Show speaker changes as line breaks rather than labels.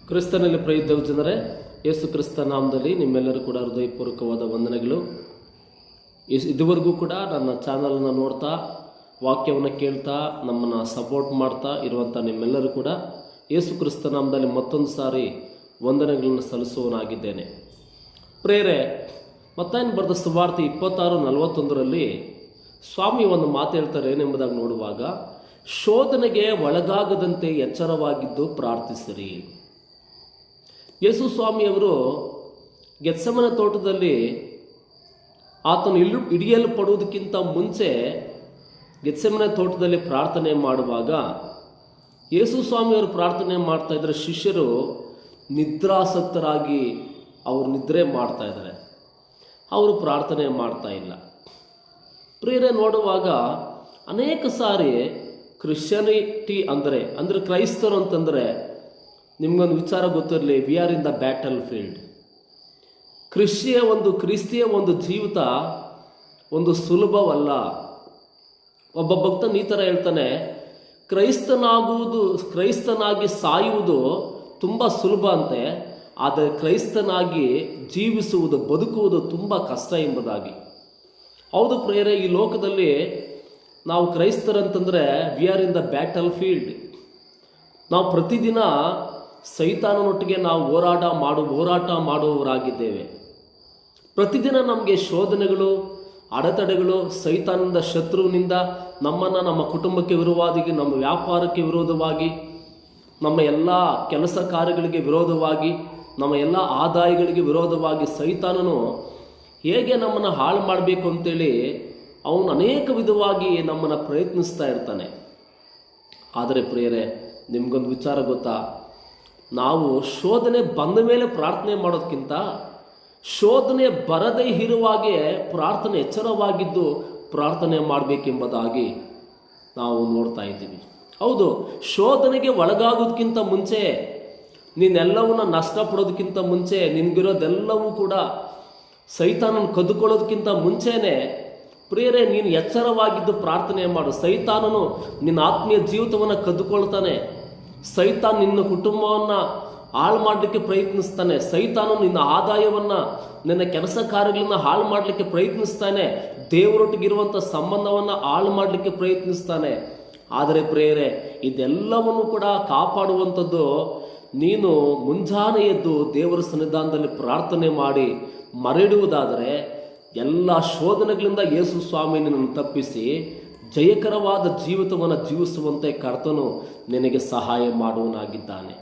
ಕ್ರಿಸ್ತನಲ್ಲಿ ಪ್ರಿಯ ಜನರೇ, ಯೇಸು ಕ್ರಿಸ್ತ ನಾಮದಲ್ಲಿ ನಿಮ್ಮೆಲ್ಲರೂ ಕೂಡ ಹೃದಯಪೂರ್ವಕವಾದ ವಂದನೆಗಳು. ಇದುವರೆಗೂ ಕೂಡ ನನ್ನ ಚಾನಲ್ನ ನೋಡ್ತಾ ವಾಕ್ಯವನ್ನು ಕೇಳ್ತಾ ನಮ್ಮನ್ನು ಸಪೋರ್ಟ್ ಮಾಡ್ತಾ ಇರುವಂಥ ನಿಮ್ಮೆಲ್ಲರೂ ಕೂಡ ಯೇಸು ಕ್ರಿಸ್ತ ನಾಮದಲ್ಲಿ ಮತ್ತೊಂದು ಸಾರಿ ವಂದನೆಗಳನ್ನು ಸಲ್ಲಿಸುವನಾಗಿದ್ದೇನೆ. ಪ್ರೇರೆ ಮತ್ತಾಯನ ಬರೆದ ಸುವಾರ್ತೆ 26:41 ಸ್ವಾಮಿ ಒಂದು ಮಾತು ಹೇಳ್ತಾರೆ ಏನೆಂಬುದಾಗಿ ನೋಡುವಾಗ, ಶೋಧನೆಗೆ ಒಳಗಾಗದಂತೆ ಎಚ್ಚರವಾಗಿದ್ದು ಪ್ರಾರ್ಥಿಸಿರಿ. ಯೇಸು ಸ್ವಾಮಿಯವರು ಗೆತ್ಸೆಮನೆ ತೋಟದಲ್ಲಿ ಆತನು ಹಿಡಿಯಲ್ಪಡುವುದಕ್ಕಿಂತ ಮುಂಚೆ ಗೆತ್ಸೆಮನೆ ತೋಟದಲ್ಲಿ ಪ್ರಾರ್ಥನೆ ಮಾಡುವಾಗ ಯೇಸು ಸ್ವಾಮಿಯವರು ಪ್ರಾರ್ಥನೆ ಮಾಡ್ತಾ ಇದ್ದಾರೆ. ಶಿಷ್ಯರು ನಿದ್ರಾಸಕ್ತರಾಗಿ ಅವರು ನಿದ್ರೆ ಮಾಡ್ತಾ ಇದ್ದಾರೆ, ಅವರು ಪ್ರಾರ್ಥನೆ ಮಾಡ್ತಾ ಇಲ್ಲ. ಪ್ರಿಯರೇ, ನೋಡುವಾಗ ಅನೇಕ ಸಾರಿ ಕ್ರಿಶ್ಚಿಯಾನಿಟಿ ಅಂದರೆ ಕ್ರೈಸ್ತರು ಅಂತಂದರೆ ನಿಮ್ಗೊಂದು ವಿಚಾರ ಗೊತ್ತಿರಲಿ, we are in the battle field. ಕ್ರಿಸ್ತಿಯ ಒಂದು ಜೀವಿತ ಒಂದು ಸುಲಭವಲ್ಲ. ಒಬ್ಬ ಭಕ್ತನು ಈ ಥರ ಹೇಳ್ತಾನೆ, ಕ್ರೈಸ್ತನಾಗಿ ಸಾಯುವುದು ತುಂಬ ಸುಲಭ ಅಂತೆ, ಆದರೆ ಕ್ರೈಸ್ತನಾಗಿ ಜೀವಿಸುವುದು ಬದುಕುವುದು ತುಂಬ ಕಷ್ಟ ಎಂಬುದಾಗಿ. ಹೌದು ಪ್ರಿಯರೇ, ಈ ಲೋಕದಲ್ಲಿ ನಾವು ಕ್ರೈಸ್ತರಂತಂದರೆ we are in the battle field. ನಾವು ಪ್ರತಿದಿನ ಸೈತಾನನೊಟ್ಟಿಗೆ ನಾವು ಹೋರಾಟ ಮಾಡುವವರಾಗಿದ್ದೇವೆ. ಪ್ರತಿದಿನ ನಮಗೆ ಶೋಧನೆಗಳು, ಅಡೆತಡೆಗಳು, ಸೈತಾನದ ಶತ್ರುವಿನಿಂದ ನಮ್ಮನ್ನು, ನಮ್ಮ ಕುಟುಂಬಕ್ಕೆ ವಿರೋಧವಾಗಿ, ನಮ್ಮ ವ್ಯಾಪಾರಕ್ಕೆ ವಿರೋಧವಾಗಿ, ನಮ್ಮ ಎಲ್ಲ ಕೆಲಸ ಕಾರ್ಯಗಳಿಗೆ ವಿರೋಧವಾಗಿ, ನಮ್ಮ ಎಲ್ಲ ಆದಾಯಗಳಿಗೆ ವಿರೋಧವಾಗಿ ಸೈತಾನನು ಹೇಗೆ ನಮ್ಮನ್ನು ಹಾಳು ಮಾಡಬೇಕು ಅಂತೇಳಿ ಅವನು ಅನೇಕ ವಿಧವಾಗಿ ನಮ್ಮನ್ನು ಪ್ರಯತ್ನಿಸ್ತಾ ಇರ್ತಾನೆ. ಆದರೆ ಪ್ರಿಯರೇ, ನಿಮ್ಗೊಂದು ವಿಚಾರ ಗೊತ್ತಾ, ನಾವು ಶೋಧನೆ ಬಂದ ಮೇಲೆ ಪ್ರಾರ್ಥನೆ ಮಾಡೋದಕ್ಕಿಂತ ಶೋಧನೆ ಬರದೇ ಇರುವಾಗೆ ಪ್ರಾರ್ಥನೆ ಎಚ್ಚರವಾಗಿದ್ದು ಪ್ರಾರ್ಥನೆ ಮಾಡಬೇಕೆಂಬುದಾಗಿ ನಾವು ನೋಡ್ತಾ ಇದ್ದೀವಿ. ಹೌದು, ಶೋಧನೆಗೆ ಒಳಗಾಗೋದಕ್ಕಿಂತ ಮುಂಚೆ, ನೀನೆಲ್ಲವನ್ನ ನಷ್ಟಪಡೋದಕ್ಕಿಂತ ಮುಂಚೆ, ನಿನಗಿರೋದೆಲ್ಲವೂ ಕೂಡ ಸೈತಾನನ ಕದ್ದುಕೊಳ್ಳೋದಕ್ಕಿಂತ ಮುಂಚೆನೇ ಪ್ರಿಯರೇ ನೀನು ಎಚ್ಚರವಾಗಿದ್ದು ಪ್ರಾರ್ಥನೆ ಮಾಡು. ಸೈತಾನನು ನಿನ್ನ ಆತ್ಮೀಯ ಜೀವಿತವನ್ನು ಕದ್ದುಕೊಳ್ತಾನೆ. ಸೈತಾನ್ ನಿನ್ನ ಕುಟುಂಬವನ್ನು ಹಾಳು ಮಾಡಲಿಕ್ಕೆ ಪ್ರಯತ್ನಿಸ್ತಾನೆ. ಸೈತಾನನು ನಿನ್ನ ಆದಾಯವನ್ನು, ನಿನ್ನ ಕೆಲಸ ಕಾರ್ಯಗಳನ್ನು ಹಾಳು ಮಾಡಲಿಕ್ಕೆ ಪ್ರಯತ್ನಿಸ್ತಾನೆ. ದೇವರೊಟ್ಟಿಗಿರುವಂಥ ಸಂಬಂಧವನ್ನು ಹಾಳು ಮಾಡಲಿಕ್ಕೆ ಪ್ರಯತ್ನಿಸ್ತಾನೆ. ಆದರೆ ಪ್ರಿಯರೇ, ಇದೆಲ್ಲವನ್ನು ಕೂಡ ಕಾಪಾಡುವಂಥದ್ದು ನೀನು ಮುಂಜಾನೆ ಎದ್ದು ದೇವರ ಸನ್ನಿಧಾನದಲ್ಲಿ ಪ್ರಾರ್ಥನೆ ಮಾಡಿ ಮರಳುವುದಾದರೆ ಎಲ್ಲ ಶೋಧನೆಗಳಿಂದ ಯೇಸು ಸ್ವಾಮಿ ನಿನ್ನನ್ನು ತಪ್ಪಿಸಿ ಜಯಕರವಾದ ಜೀವಿತವನ್ನು ಜೀವಿಸುವಂತೆ ಕರ್ತನು ನಿನಗೆ ಸಹಾಯ ಮಾಡುವನಾಗಿದ್ದಾನೆ.